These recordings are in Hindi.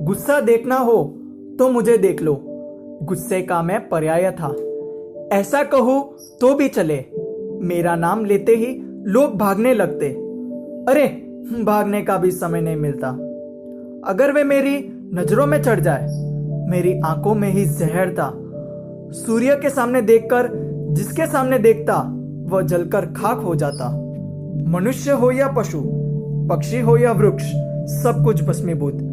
गुस्सा देखना हो तो मुझे देख लो। गुस्से का मैं पर्याय था। ऐसा कहूं तो भी चले। मेरा नाम लेते ही लोग भागने लगते। अरे, भागने का भी समय नहीं मिलता। अगर वे मेरी नजरों में चढ़ जाए, मेरी आंखों में ही जहर था। सूर्य के सामने देखकर जिसके सामने देखता वह जलकर खाक हो जाता। मनुष्य हो या पशु, पक्षी हो या वृक्ष, सब कुछ भस्मीभूत।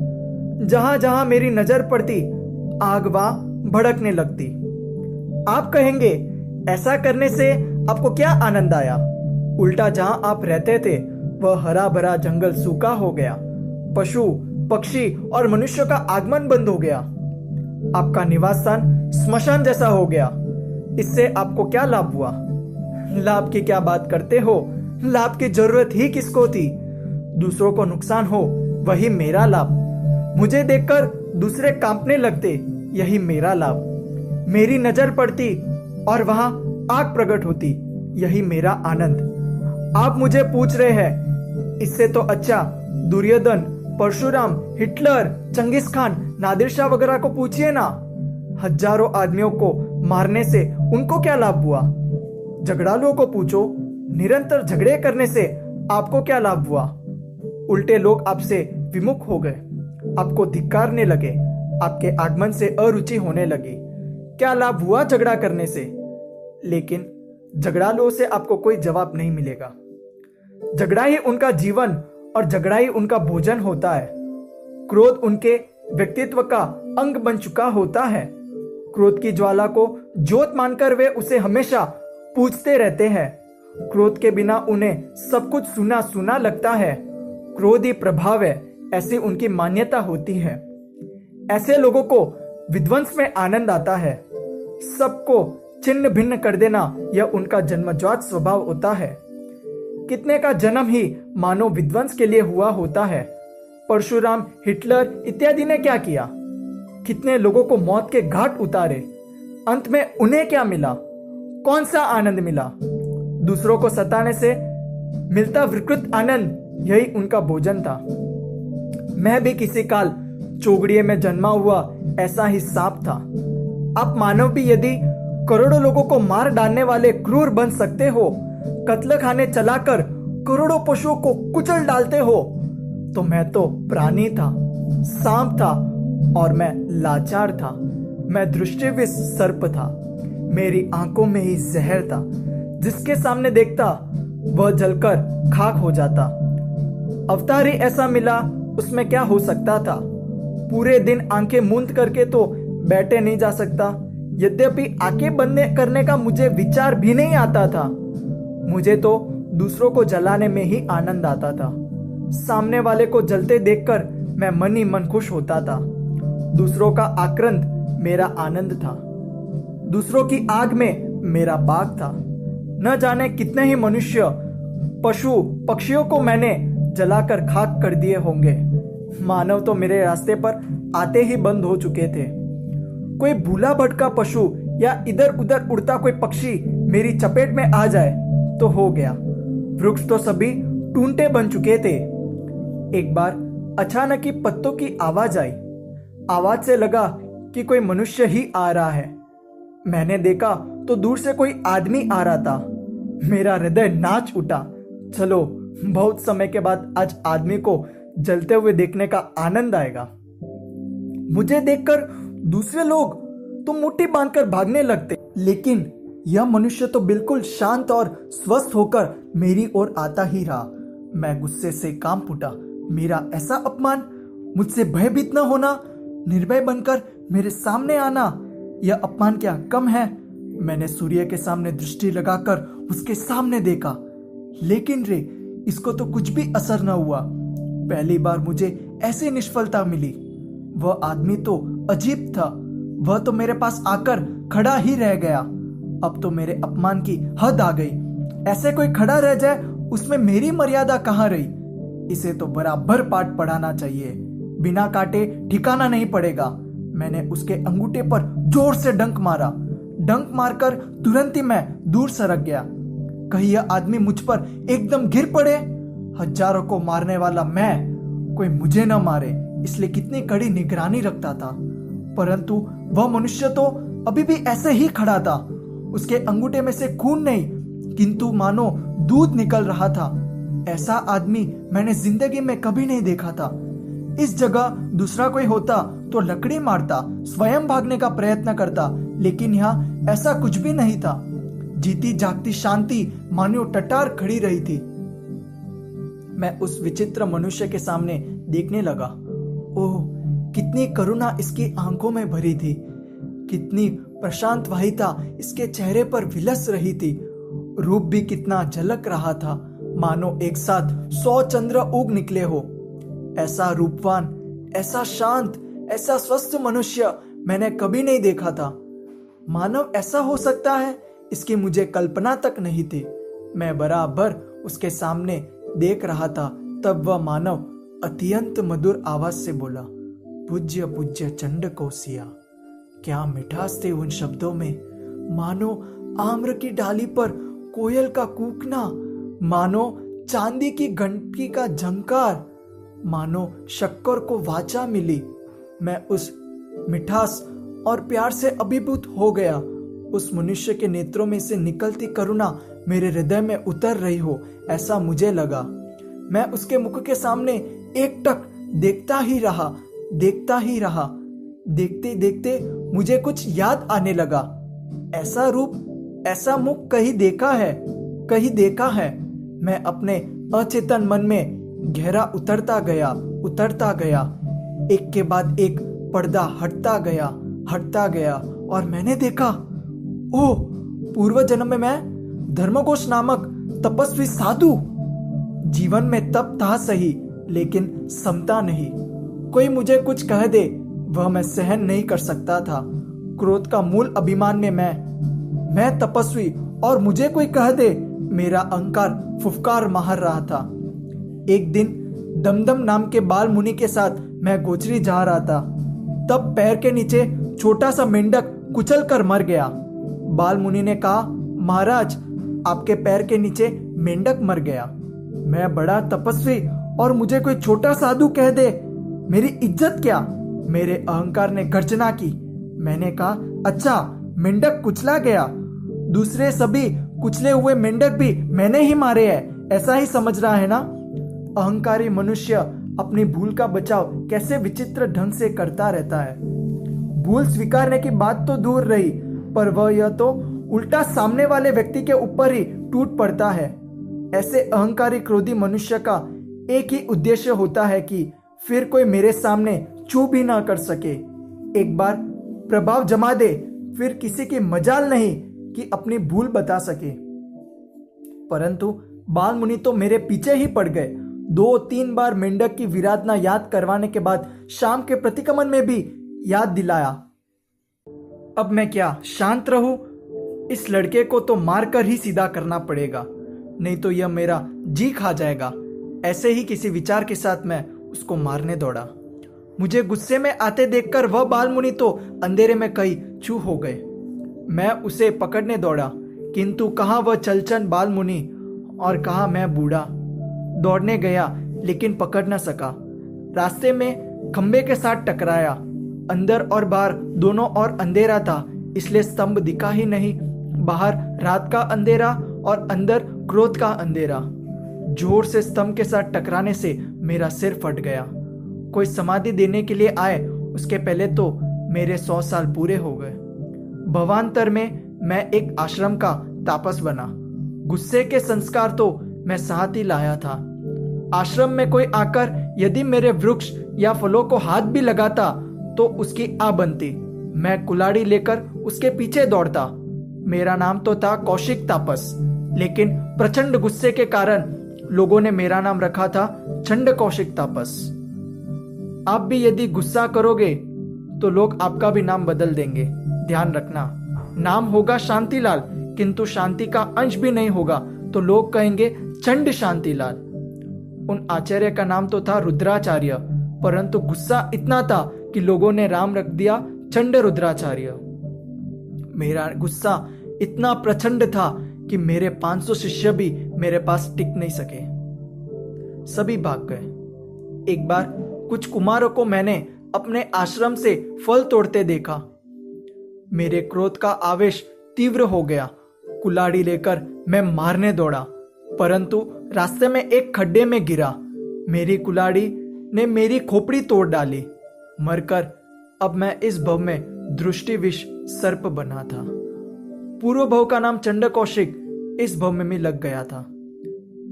जहां जहां मेरी नजर पड़ती आग वहां भड़कने लगती। आप कहेंगे, ऐसा करने से आपको क्या आनंद आया? उल्टा जहां आप रहते थे वह हरा भरा जंगल सूखा हो गया। पशु, पक्षी और मनुष्य का आगमन बंद हो गया। आपका निवास स्थान स्मशान जैसा हो गया। इससे आपको क्या लाभ हुआ? लाभ की क्या बात करते हो? लाभ की जरूरत ही किसको थी? दूसरों को नुकसान हो वही मेरा लाभ। मुझे देखकर दूसरे कांपने लगते, यही मेरा लाभ। मेरी नजर पड़ती और वहां आग प्रकट होती, यही मेरा आनंद। आप मुझे पूछ रहे हैं, इससे तो अच्छा Duryodhan, Parshuram, Hitler, Genghis Khan, Nadir Shah वगैरह को पूछिए ना। हजारों आदमियों को मारने से उनको क्या लाभ हुआ? झगड़ालुओं को पूछो, निरंतर झगड़े करने से आपको क्या लाभ हुआ? उल्टे लोग आपसे विमुख हो गए, आपको धिक्कारने लगे, आपके आगमन से अरुचि होने लगी। क्या लाभ हुआ झगड़ा करने से? लेकिन झगड़ालुओं से आपको कोई जवाब नहीं मिलेगा। झगड़ा ही उनका जीवन और झगड़ा ही उनका भोजन होता है। क्रोध उनके व्यक्तित्व का अंग बन चुका होता है। क्रोध की ज्वाला को ज्योत मानकर वे उसे हमेशा पूजते रहते हैं। क्रोध के बिना उन्हें सब कुछ सुना सुना लगता है। क्रोध ही प्रभाव है, ऐसी उनकी मान्यता होती है। ऐसे लोगों को विध्वंस में आनंद आता है। सबको छिन्न भिन्न कर देना यह उनका जन्मजात स्वभाव होता है। कितने का जन्म ही मानव विध्वंस के लिए हुआ होता है। परशुराम, हिटलर इत्यादि ने क्या किया? कितने लोगों को मौत के घाट उतारे। अंत में उन्हें क्या मिला? कौन सा आनंद मिला? दूसरों को सताने से मिलता विकृत आनंद, यही उनका भोजन था। मैं भी किसी काल चोगड़िए में जन्मा हुआ ऐसा ही सांप था। आप मानव भी यदि करोड़ों लोगों को मार डालने वाले क्रूर बन सकते हो, कत्ल खाने चलाकर करोड़ों पशुओं को कुचल डालते हो, तो मैं तो प्राणी था, सांप था और मैं लाचार था। मैं दृष्टिविहीन सर्प था। मेरी आंखों में ही जहर था। जिसके सामने देखता वह जलकर खाक हो जाता। अवतार ही ऐसा मिला, उसमें क्या हो सकता था? पूरे दिन आंखें मूंद करके तो बैठे नहीं जा सकता। यद्यपि आंखें बंद करने का मुझे विचार भी नहीं आता था। मुझे तो दूसरों को जलाने में ही आनंद आता था। सामने वाले को जलते देखकर मैं मन ही मन खुश होता था। दूसरों का आक्रांत मेरा आनंद था। दूसरों की आग में मेरा बाग था। न जाने कितने ही मनुष्य, पशु, पक्षियों को मैंने जलाकर खाक कर दिए होंगे। मानव तो मेरे रास्ते पर आते ही बंद हो चुके थे। कोई भूला भटका पशु या इधर उधर उड़ता कोई पक्षी मेरी चपेट में आ जाए तो हो गया। वृक्ष तो सभी टूंटे बन चुके थे। एक बार अचानक ही पत्तों की आवाज आई। आवाज से लगा कि कोई मनुष्य ही आ रहा है। मैंने देखा तो दूर से कोई आदमी आ रहा था। मेरा हृदय नाच उठा। चलो, बहुत समय के बाद आज आदमी को जलते हुए देखने का आनंद आएगा। मुझे देखकर दूसरे लोग तो मुट्ठी बांधकर भागने लगते, लेकिन यह मनुष्य तो बिल्कुल शांत और स्वस्थ होकर मेरी ओर आता ही रहा। मैं गुस्से से कांप उठा। मेरा ऐसा अपमान, मुझसे भयभीत न होना, निर्भय बनकर मेरे सामने आना, यह अपमान क्या कम है? मैंने सूर्य के सामने दृष्टि लगाकर उसके सामने देखा, लेकिन रे, इसको तो कुछ भी असर न हुआ। पहली बार मुझे ऐसी निष्फलता मिली। वह आदमी तो अजीब था। वह तो मेरे पास आकर खड़ा ही रह गया। अब तो मेरे अपमान की हद आ गई। ऐसे कोई खड़ा रह जाए, उसमें मेरी मर्यादा कहाँ रही? इसे तो बराबर पाठ पढ़ाना चाहिए। बिना काटे ठिकाना नहीं पड़ेगा। मैंने उसके अंगूठे पर जोर से डंक मारा। डंक मारकर तुरंत ही मैं दूर सरक गया। कहीं यह आदमी मुझ पर एकदम गिर पड़े। हजारों को मारने वाला मैं, कोई मुझे न मारे, इसलिए कितनी कड़ी निगरानी रखता था। परंतु वह मनुष्य तो अभी भी ऐसे ही खड़ा था। उसके अंगूठे में से खून नहीं, किंतु मानो दूध निकल रहा था। ऐसा आदमी मैंने जिंदगी में कभी नहीं देखा था। इस जगह दूसरा कोई होता तो लकड़ी मारता, स्वयं भागने का प्रयत्न करता, लेकिन यहाँ ऐसा कुछ भी नहीं था। जीती जागती शांति मानो टटार खड़ी रही थी। मैं उस विचित्र मनुष्य के सामने देखने लगा। ओह, कितनी करुणा इसकी आंखों में भरी थी, कितनी प्रशांत वाहिता इसके चेहरे पर विलस रही थी। रूप भी कितना झलक रहा था, मानो एक साथ 100 चंद्र उग निकले हो। ऐसा रूपवान, ऐसा शांत, ऐसा स्वस्थ मनुष्य मैंने कभी नहीं देखा था। मानव ऐसा हो सकता है, इसकी मुझे कल्पना तक नहीं थी। मैं बराबर उसके सामने देख रहा था, तब वह मानव अत्यंत मधुर आवाज से बोला, पूज्य पूज्य चंड कौशिया। क्या मिठास थे उन शब्दों में, मानो आम्र की डाली पर कोयल का कूकना, मानो चांदी की घंटी का झंकार, मानो शक्कर को वाचा मिली। मैं उस मिठास और प्यार से अभिभूत हो गया। उस मनुष्य के नेत्रों में से निकलती करुणा मेरे हृदय में उतर रही हो, ऐसा मुझे लगा। मैं उसके मुख के सामने एकटक देखता ही रहा, देखता ही रहा। देखते देखते मुझे कुछ याद आने लगा। ऐसा रूप, ऐसा मुख कहीं देखा है, कहीं देखा है। मैं अपने अचेतन मन में गहरा उतरता गया, उतरता गया। एक के बाद एक पर्दा हटता गया, हटता गया, और मैंने देखा, ओह, पूर्व जन्म में मैं धर्मघोष नामक तपस्वी साधु। जीवन में तप था सही, लेकिन समता नहीं। कोई मुझे कुछ कह दे, वह मैं सहन नहीं कर सकता था। क्रोध का मूल अभिमान में मैं तपस्वी, और मुझे कोई कह दे, मेरा अहंकार फुफकार मार रहा था। एक दिन दमदम नाम के बाल मुनि के साथ मैं गोचरी जा रहा था, तब पैर के नीचे छोटा सा मेंढक कुचल कर मर गया। बाल मुनि ने कहा, महाराज, आपके पैर के नीचे मेंढक मर गया। मैं बड़ा तपस्वी, और मुझे कोई छोटा साधु कह दे, मेरी इज्जत क्या। मेरे अहंकार ने गर्जना की। मैंने कहा, अच्छा, मेंढक कुचला गया, दूसरे सभी कुचले हुए मेंढक भी मैंने ही मारे हैं, ऐसा ही समझ रहा है ना। अहंकारी मनुष्य अपनी भूल का बचाव कैसे विचित्र ढंग से करता रहता है। भूल स्वीकारने की बात तो दूर रही, पर वह यह तो उल्टा सामने वाले व्यक्ति के ऊपर ही टूट पड़ता है। ऐसे अहंकारी क्रोधी मनुष्य का एक ही उद्देश्य होता है कि फिर कोई मेरे सामने चू भी ना कर सके। एक बार प्रभाव जमा दे, फिर किसी की मजाल नहीं कि अपनी भूल बता सके। परंतु बाल मुनि तो मेरे पीछे ही पड़ गए। 2-3 बार मेंढक की विराधना याद करवाने के बाद शाम के प्रतिक्रमण में भी याद दिलाया। अब मैं क्या शांत रहूं? इस लड़के को तो मारकर ही सीधा करना पड़ेगा, नहीं तो यह मेरा जी खा जाएगा। ऐसे ही किसी विचार के साथ मैं उसको मारने दौड़ा। मुझे गुस्से में आते देखकर वह बाल मुनि तो अंधेरे में कहीं छू हो गए। मैं उसे पकड़ने दौड़ा, किंतु कहाँ वह चलचन बाल मुनि और कहाँ मैं बूढ़ा। दौड़ने गया, लेकिन पकड़ न सका। रास्ते में खंबे के साथ टकराया। अंदर और बाहर दोनों ओर अंधेरा था, इसलिए स्तंभ दिखा ही नहीं। बाहर रात का अंधेरा और अंदर क्रोध का अंधेरा। जोर से स्तंभ के साथ टकराने से मेरा सिर फट गया। कोई समाधि देने के लिए आए, उसके पहले तो मेरे 100 साल पूरे हो गए। भवांतर में मैं एक आश्रम का तापस बना। गुस्से के संस्कार तो मैं साथ ही लाया था। आश्रम में कोई आकर यदि मेरे वृक्ष या फलों को हाथ भी लगाता तो उसकी आ बनती। मैं कुल्हाड़ी लेकर उसके पीछे दौड़ता। मेरा नाम तो था कौशिक तापस, लेकिन प्रचंड गुस्से के कारण लोगों ने मेरा नाम रखा था चंड कौशिक तापस। आप भी यदि गुस्सा करोगे तो लोग आपका भी नाम बदल देंगे। ध्यान रखना, नाम होगा शांतिलाल, किंतु शांति का अंश भी नहीं होगा तो लोग कहेंगे चंड शांतिलाल। उन आचार्य का नाम तो था रुद्राचार्य, परंतु गुस्सा इतना था कि लोगों ने नाम रख दिया चंड रुद्राचार्य। मेरा गुस्सा इतना प्रचंड था कि मेरे 500 शिष्य भी मेरे पास टिक नहीं सके, सभी भाग गए। एक बार कुछ कुमारों को मैंने अपने आश्रम से फल तोड़ते देखा। मेरे क्रोध का आवेश तीव्र हो गया। कुल्हाड़ी लेकर मैं मारने दौड़ा, परंतु रास्ते में एक खड्डे में गिरा। मेरी कुल्हाड़ी ने मेरी खोपड़ी तोड़ डाली। मरकर अब मैं इस भव में दृष्टिविष सर्प बना था। पूर्व भव का नाम चंड कौशिक इस भव में भी लग गया था।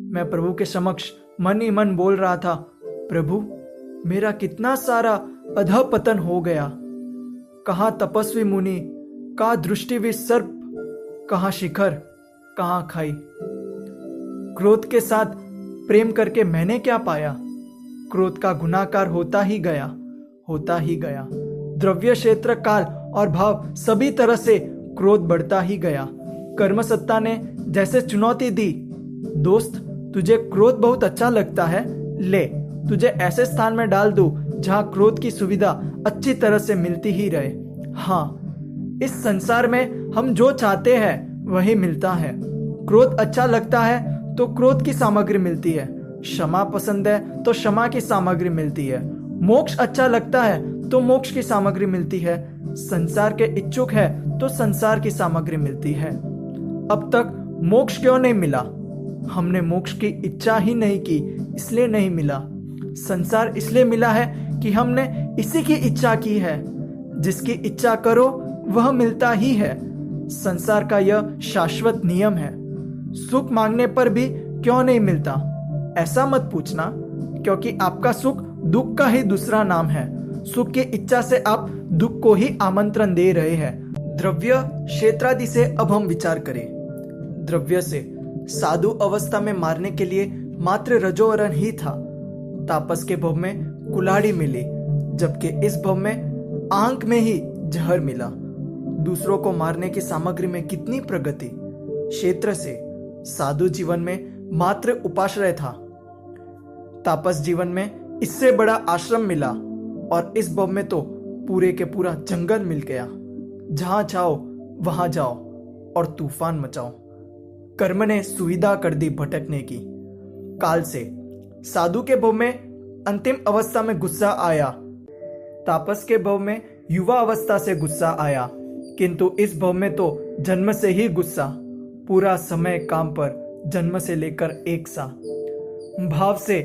मैं प्रभु के समक्ष मन ही मन बोल रहा था, प्रभु मेरा कितना सारा अधःपतन हो गया। कहाँ तपस्वी मुनि, कहाँ दृष्टिविष सर्प, कहाँ शिखर, कहाँ खाई। क्रोध के साथ प्रेम करके मैंने क्या पाया? क्रोध का गुनाकार होता ही गया, होता ही गया। द्रव्य, क्षेत्र, काल और भाव सभी तरह से क्रोध बढ़ता ही गया। कर्मसत्ता ने जैसे चुनौती दी, दोस्त तुझे क्रोध बहुत अच्छा लगता है, ले तुझे ऐसे स्थान में डाल दूं जहां क्रोध की सुविधा अच्छी तरह से मिलती ही रहे। हाँ, इस संसार में हम जो चाहते हैं वही मिलता है। क्रोध अच्छा लगता है तो क्रोध की सामग्री मिलती है। क्षमा पसंद है तो क्षमा की सामग्री मिलती है। मोक्ष अच्छा लगता है तो मोक्ष की सामग्री मिलती है। संसार के इच्छुक है तो संसार की सामग्री मिलती है। अब तक मोक्ष क्यों नहीं मिला? हमने मोक्ष की इच्छा ही नहीं की, इसलिए नहीं मिला। संसार इसलिए मिला है कि हमने इसी की इच्छा की है। जिसकी इच्छा करो वह मिलता ही है। संसार का यह शाश्वत नियम है। सुख मांगने पर भी क्यों नहीं मिलता, ऐसा मत पूछना, क्योंकि आपका सुख दुख का ही दूसरा नाम है। सुख की इच्छा से आप दुख को ही आमंत्रण दे रहे हैं। द्रव्य, क्षेत्रादि से अब हम विचार करें। द्रव्य से साधु अवस्था में मारने के लिए मात्र रजोवरण ही था। तापस के भव में कुल्हाड़ी मिली, जबकि इस भव में आंख में ही जहर मिला। दूसरों को मारने की सामग्री में कितनी प्रगति। क्षेत्र से साधु जीवन में मात्र उपाश्रय था। तापस जीवन में इससे बड़ा आश्रम मिला, और इस भव में तो पूरे के पूरा जंगल मिल गया। जहां जाओ वहां जाओ और तूफान मचाओ। कर्म ने सुविधा कर दी भटकने की। काल से साधु के भव में अंतिम अवस्था में गुस्सा आया, तापस के भव में युवा अवस्था से गुस्सा आया, किंतु इस भव में तो जन्म से ही गुस्सा। पूरा समय काम पर, जन्म से लेकर एक सा। भाव से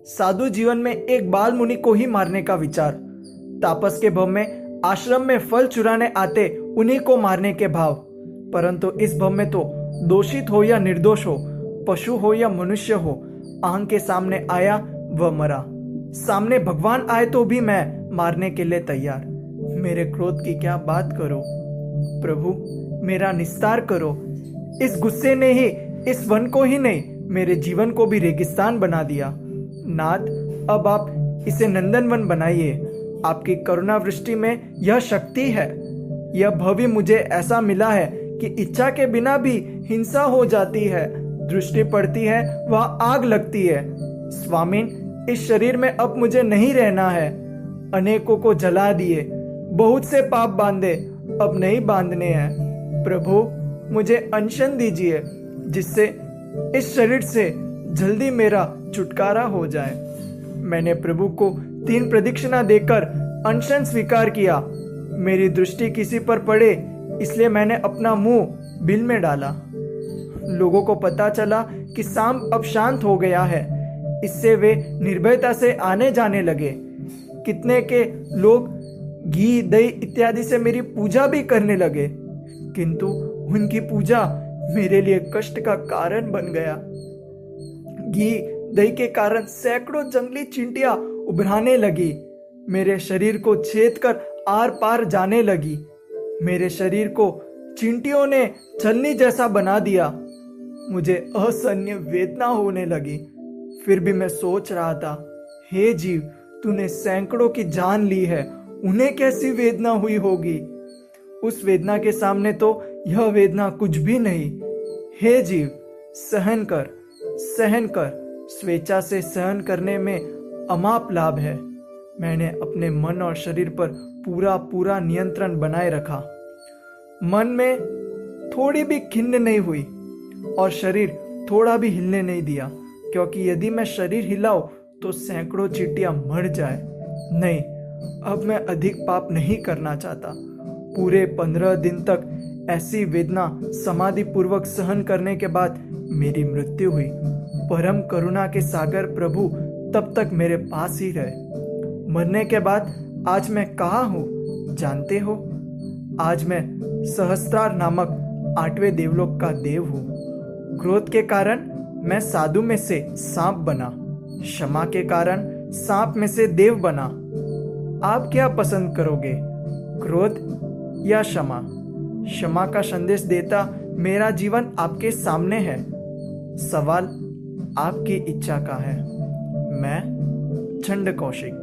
साधु जीवन में एक बाल मुनि को ही मारने का विचार। तापस के भव में आश्रम में फल चुराने आते उन्हीं को मारने के भाव। परंतु इस भव में तो दोषित हो या निर्दोष हो, पशु हो या मनुष्य हो, आंख के सामने आया वह मरा। सामने भगवान आए तो भी मैं मारने के लिए तैयार। मेरे क्रोध की क्या बात करो, प्रभु मेरा निस्तार करो। इस गुस्से ने ही इस वन को ही नहीं, मेरे जीवन को भी रेगिस्तान बना दिया। नाथ, अब आप इसे नंदनवन बनाइए। आपकी करुणा वृष्टि में यह शक्ति है। यह भवी मुझे ऐसा मिला है कि इच्छा के बिना भी हिंसा हो जाती है। दृष्टि पड़ती है वह आग लगती है। स्वामीन, इस शरीर में अब मुझे नहीं रहना है। अनेकों को जला दिए, बहुत से पाप बांधे, अब नहीं बांधने हैं। प्रभु मुझे अनशन दीजिए, जिससे इस शरीर से जल्दी मेरा छुटकारा हो जाए। मैंने प्रभु को 3 प्रदक्षिणा देकर अनशन स्वीकार किया। मेरी दृष्टि किसी पर पड़े, इसलिए मैंने अपना मुंह बिल में डाला। लोगों को पता चला कि सांब अब शांत हो गया है। इससे वे निर्भयता से आने जाने लगे। कितने के लोग घी, दही इत्यादि से मेरी पूजा भी करने लगे, किंतु उनकी पूजा मेरे लिए कष्ट का कारण बन गया। घी, दही के कारण सैकड़ों जंगली चींटियां उभराने लगी। मेरे शरीर को छेद कर आर पार जाने लगी। मेरे शरीर को चींटियों ने छलनी जैसा बना दिया। मुझे असहनीय वेदना होने लगी। फिर भी मैं सोच रहा था, हे जीव, तूने सैकड़ों की जान ली है, उन्हें कैसी वेदना हुई होगी। उस वेदना के सामने तो यह वेदना कुछ भी नहीं। हे जीव, सहन कर, सहन कर। स्वेच्छा से सहन करने में अमाप लाभ है। मैंने अपने मन और शरीर पर पूरा पूरा नियंत्रण बनाए रखा। मन में थोड़ी भी खिन्न नहीं हुई और शरीर थोड़ा भी हिलने नहीं दिया, क्योंकि यदि मैं शरीर हिलाऊं तो सैकड़ों चींटियां मर जाए। नहीं, अब मैं अधिक पाप नहीं करना चाहता। पूरे 15 दिन तक ऐसी वेदना समाधि पूर्वक सहन करने के बाद मेरी मृत्यु हुई। परम करुणा के सागर प्रभु तब तक मेरे पास ही रहे। मरने के बाद आज मैं कहाँ हूँ जानते हो? आज मैं सहस्त्रार नामक 8वें देवलोक का देव हूँ। क्रोध के कारण मैं साधु में से सांप बना, क्षमा के कारण सांप में से देव बना। आप क्या पसंद करोगे, क्रोध या क्षमा? क्षमा का संदेश देता मेरा जीवन आपके सामने है। सवाल आपकी इच्छा का है। मैं छंद कौशिक।